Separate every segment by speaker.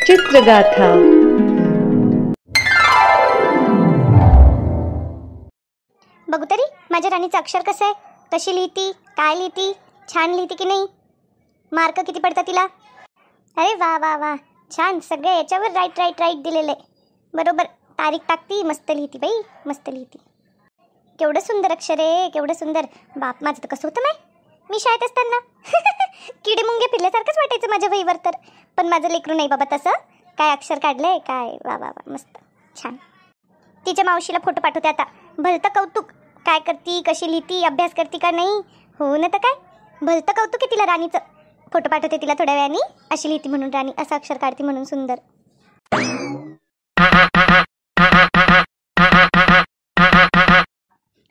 Speaker 1: चित्रगाथा.
Speaker 2: बघू तरी माझ्या राणीचं अक्षर कसं आहे, कशी लिहिती, काय लिहिती, छान लिहिती की नाही, मार्क किती पडतात तिला. अरे वा वा वा, छान, सगळे याच्यावर राईट राईट राईट दिलेलं आहे. बरोबर तारीख टाकती, मस्त लिहिती बाई, मस्त लिहिती. केवढं सुंदर अक्षर आहे, केवढं सुंदर. बाप, माझं तर कसं होतं माय, मी शाळेत असताना किडे मुंगे फिरल्यासारखंच वाटायचं माझ्या वहीवर तर. पण माझं लेकरू नाही बाबा तसं, काय अक्षर काढलंय काय, वा वा वा, मस्त छान. तिच्या मावशीला फोटो पाठवते आता, भलतं कौतुक. काय करती, कशी लिहिती, अभ्यास करती का नाही, हो ना तर काय, भलतं कौतुक आहे तिला राणीचं. फोटो पाठवते तिला थोड्या वेळाने, अशी लिहिती म्हणून राणी, असं अक्षर काढते म्हणून सुंदर.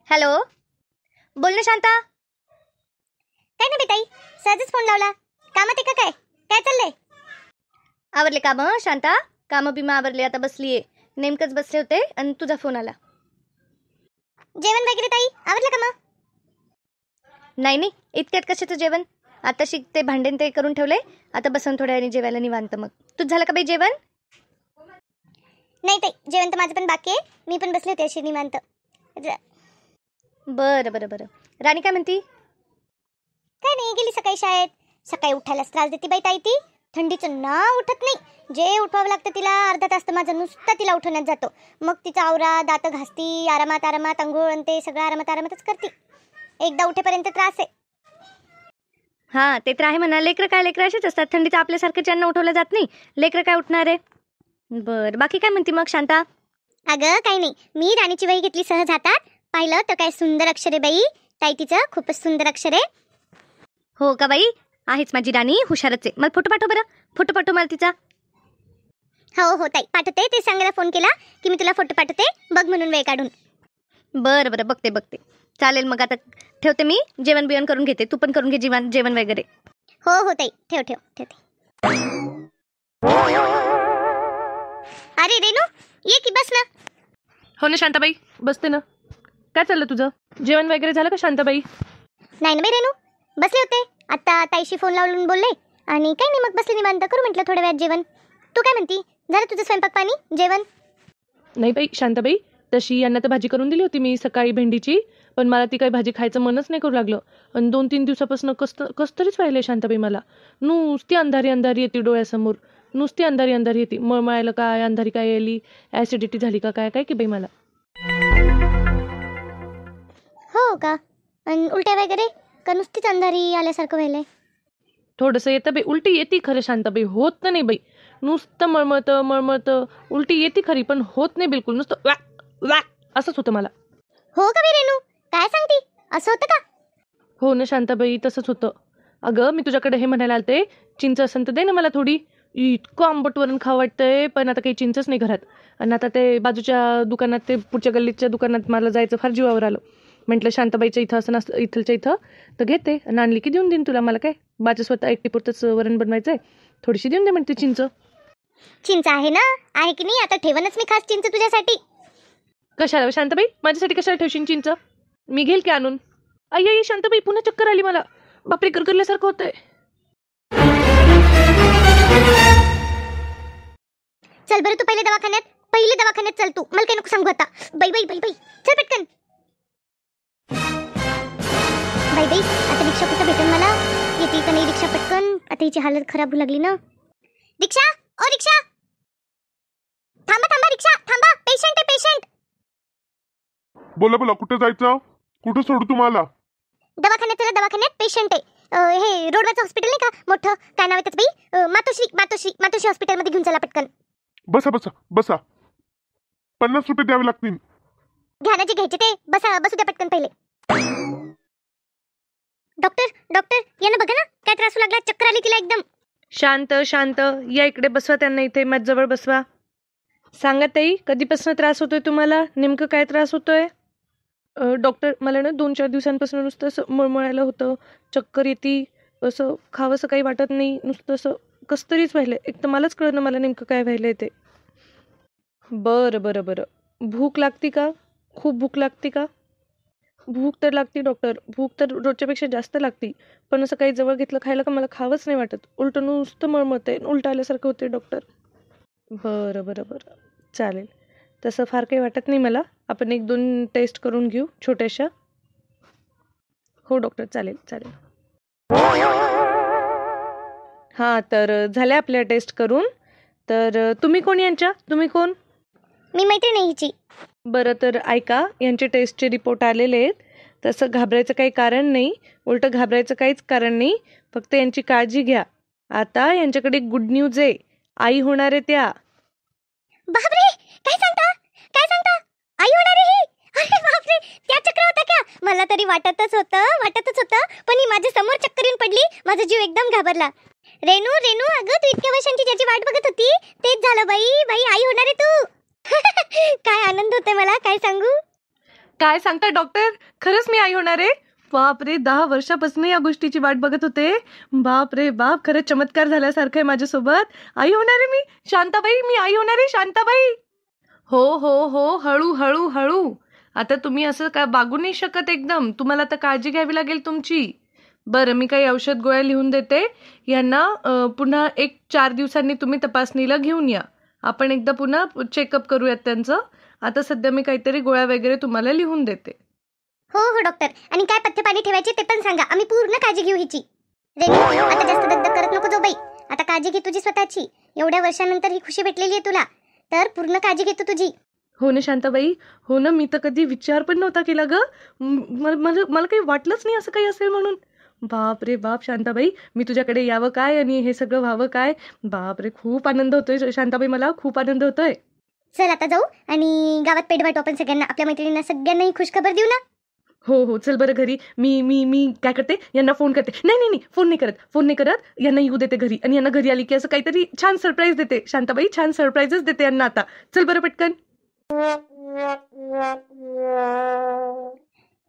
Speaker 2: हॅलो, बोल ना शांता. काय ना बेताई, सहजच फोन लावला, कामात आहे का काय, काय चाललंय. आवरले कामं शांता, कामं बिमं आवरले, आता बसलीये, नेमकंच बसले होते आणि तुझा फोन आला. जेवण वगैरे ताई आवरलं का मग. नाही नाही, इतक्यात कशाचं जेवण, आता शिकते, भांडेन ते करून ठेवले, आता बसन थोड्या वेळाने जेवायला निवांत. मग तुझं झालं का बाई जेवण. नाही ताई, जेवण तर माझं पण बाकी आहे, मी पण बसले होते अशी निवांत. बरं बरं बरं. राणी काय म्हणती. काय नाही, गेली सकाळी शाळेत. सकाळी उठायलाच त्रास देते बाई ताई ती, थंडीचं ना उठत नाही. जे उठवावं लागतं तिला, अर्धा तास तर माझं नुसता तिला उठवण्यात जातो. मग तिचा आवरा, दात घासती, आरामात आरामात अंघोळ आणि ते सगळं आरामात आरामातच करते. एकदा उठेपर्यंत त्रास आहे. हां, ते तर आहे म्हणा, लेकरं काय, लेकरं असेच असतात, थंडीचं आपल्यासारखं ज्यांना उठवलं जात नाही, लेकरं काय उठणार आहे. बरं, बाकी काय म्हणते मग शांता. अगं काही नाही, मी राणीची वही घेतली सहज हातात, पाहिलं तर काय सुंदर अक्षर आहे बाई ताई, तिचं खूपच सुंदर अक्षर आहे. हो का बाई, आहेच माझी राणी, हुशारच आहे. मला फोटो पाठव बरं, फोटो पाठव मला तिचा. हो हो ताई, पाठवते, ते सांगायला फोन केला की मी तुला फोटो पाठवते, बघ म्हणून वेळ काढून. बरं बरं, बघते बघते, चालेल. मग आता ठेवते मी, जेवण बिवण करून घेते, तू पण करून घे जेवण वगैरे. हो हो ताई, ठेव ठेव ठेवते. अरे रेणू, ये की बस ना.
Speaker 1: हो ना शांताबाई, बसते ना. काय चाललं तुझं, जेवण वगैरे झालं का शांताबाई.
Speaker 2: नाही ना बाई रेणू, बसले होते, आता ताईशी फोन लावून बोलले आणि काही नाही, मग बसले निवांत, करू म्हटलं थोड्या वेळात जेवण. तू काय म्हणती, झालं तुझं स्वयंपाक पाणी जेवण.
Speaker 1: नाही बाई शांताबाई, तशी यांना तर भाजी करून दिली होती मी सकाळी भेंडीची, पण मला ती काही भाजी खायचं मनच नाही करू लागलं. आणि 2-3 दिवसापासून कस तरीच व्हायलंय शांताबाई, मला नुसती अंधारी अंधारी येते डोळ्यासमोर, नुसती अंधारी अंधारी येते. मळमळायला काय, अंधारी काय यायली, ॲसिडिटी झाली का काय, काय की बाई मला.
Speaker 2: हो का, आणि उलट्या वगैरे का नुसतीच अंधारी आल्यासारखं व्हायलंय.
Speaker 1: थोडंसं येतं बाई, उलटी येते खरं शांताबाई, होत तर नाही बाई, नुसतं मळमळतं मळमळतं, उलटी येते खरी पण होत नाही बिलकुल, नुसतं वॅक वॅक असंच होतं मला.
Speaker 2: हो का बाई रेणू, काय सांगते, असं होतं का.
Speaker 1: हो ना शांताबाई, तसंच होतं. अगं मी तुझ्याकडे हे म्हणायला आलते, चिंच असेल तर दे ना मला थोडी, इतकं आंबट वरण खावं वाटतंय, पण आता काही चिंचच नाही घरात. आणि आता ते बाजूच्या दुकानात, ते पुढच्या गल्लीच्या दुकानात मला जायचं फार जीवावर आलं. म्हटलं शांताबाईच्या इथं असं नसतं, इथलच्या इथं तर घेते, आणि आणली की देऊन देईन तुला. मला काय, माझं स्वतः एकटीपुरतंच वरण बनवायचं आहे, थोडीशी देऊन दे म्हणते चिंच.
Speaker 2: चिंच आहे ना, आहे की नाही, आता ठेवनच मी खास चिंच तुझ्यासाठी.
Speaker 1: कशाला शांताबाई, माझ्यासाठी कशाला ठेवशील चिंच, मी घेईल की आणून. आई आई शांताबाई, पुन्हा चक्कर आली मला, बापरे करकरल्यासारखं होतंय.
Speaker 2: चल बरं, तू पहिले दवाखान्यात चल, तू मला काही नको सांगू आता. बाई बाई बाई बाई, चल पटकन. बाई बाई, आता रिक्षा कुठं भेटेल मला, येते का नाही रिक्षा पटकन, आता हिची हालत खराब होऊ लागली ना. रिक्षा, ओ रिक्षा, थांबा थांबा, रिक्षा थांबा, पेशंट आहे पेशंट.
Speaker 3: बोला बोला, कुठं जायचं, कुठं सोडू तुम्हाला.
Speaker 2: दवाखान्यात चला, दवाखान्यात पेशंट आहे. हे रोडवरचं हॉस्पिटल नाही का मोठं, काय नाव आहे त्याचं बाई, मातोश्री हॉस्पिटलमध्ये घेऊन चला पटकन.
Speaker 3: बसा बसा बसा, 50 रुपये द्यावे लागतील.
Speaker 2: घ्या ना, जे घ्यायचे ते, बसू द्या पटकन पहिले. डॉक्टर यानं बघा ना, काय त्रास लागला, चक्कर आली तिला एकदम.
Speaker 1: शांत शांत, या इकडे बसवा त्यांना, इथे माझ्याजवळ बसवा. सांगा ताई, कधीपासून त्रास होतोय तुम्हाला, नेमकं काय त्रास होतोय. डॉक्टर, मला ना 2-4 दिवसांपासून नुसतं असं मळमळायला होतं, चक्कर येते, असं खावंसं काही वाटत नाही, नुसतं असं कसं तरीच व्हायलंय, एक तर मलाच कळलं मला नेमकं काय व्हायलंय ते. बरं बरं बरं, भूक लागते का, खूप भूक लागते का. भूक तर लागते डॉक्टर, भूक तर रोजच्यापेक्षा जास्त लागते, पण असं काही जवळ घेतलं खायला का मला खावंच नाही वाटत, उलटं नुसतं मळमळतंय, उलटं आल्यासारखं होते डॉक्टर. बरं बरं बरं चालेल. तसं फार काही वाटत नाही मला. आपण 1-2 टेस्ट करून घेऊ छोट्याशा. हो डॉक्टर, चालेल चालेल. हां, तर झाल्या आपल्या टेस्ट करून. तर तुम्ही कोण यांच्या? तुम्ही कोण?
Speaker 2: मी मैत्रीण आहे हिची.
Speaker 1: बरं, तर ऐका, यांचे टेस्टचे रिपोर्ट आलेले आहेत. तसं घाबरायचं काही कारण नाही, उलटं घाबरायचं काहीच कारण नाही. फक्त यांची काळजी घ्या. आता यांच्याकडे गुड न्यूज आहे. आई होणार आहे त्या.
Speaker 2: बापरे, काय सांगता काय सांगता? आई होणार आहे ही? अरे बापरे, त्या चक्र होता क्या? मला तरी वाटतच होतं, पण ही माझ्या समोर चक्कर येऊन पडली. माझा जीव एकदम घाबरला. रेनू रेनू, अगं तू इतक्या वर्षांची ज्याची वाट बघत होती तेच झालं बाई. बाई आई होणार आहे तू. काय आनंद होतोय मला, काय सांगू.
Speaker 1: काय सांगता डॉक्टर? खरंच मी आई होणार आहे? बापरे, 10 वर्षापासून या गोष्टीची वाट बघत होते. बाप रे बाप, खरंच चमत्कार झाल्यासारखं आहे माझ्यासोबत. आई होणार आहे मी. शांताबाई, मी आई होणार आहे. शांताबाई. हो हो हो, हळू हळू हळू. आता तुम्ही असं काय बागू नाही शकत एकदम. तुम्हाला आता काळजी घ्यावी लागेल तुमची. बरं, मी काही औषध गोळ्या लिहून देते. यांना पुन्हा 1-4 दिवसांनी तुम्ही तपासणीला घेऊन या. आपण एकदा पुन्हा चेकअप करूयात त्यांचं. आता सध्या मी काहीतरी गोळ्या वगैरे तुम्हाला लिहून देते.
Speaker 2: हो हो डॉक्टर, आणि काय पथ्य पाणी ठेवायचे ते पण सांगा. आम्ही पूर्ण काळजी घेऊ हिची. रेनू, आता जास्त दगदग करत नको जाऊ बाई. आता काळजी घे तुझी स्वतःची. एवढ्या वर्षानंतर ही खुशी भेटलेली आहे तुला, तर पूर्ण काळजी घेतो तुझी.
Speaker 1: हो ना शांताबाई, हो ना. मी तर कधी विचार पण नव्हता केला ग. मला काही वाटलंच नाही असं काही असेल म्हणून. बाप रे बाप शांताबाई, मी तुझ्याकडे यावं काय आणि हे सगळं व्हावं काय. बाप रे, खूप आनंद होतोय शांताबाई, मला खूप आनंद होतोय.
Speaker 2: चल आता जाऊ आणि गावात पेट वाटू आपण सगळ्यांना. आपल्या मैत्रिणींना सगळ्यांना ही खुशखबर देऊ ना.
Speaker 1: हो हो, चल बरं घरी. मी काय करते, यांना फोन करते. नाही नाही नाही, फोन नाही करत. यांना येऊ देते घरी, आणि यांना घरी आली की असं काहीतरी छान सरप्राईज देते. शांताबाई, छान सरप्राईजच देते यांना आता. चल बरं पटकन.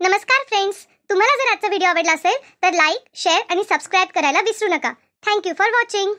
Speaker 2: नमस्कार फ्रेंड्स, तुम्हाला जर आजचा व्हिडिओ आवडला असेल तर लाईक, शेअर आणि सबस्क्राईब करायला विसरू नका. Thank you for watching.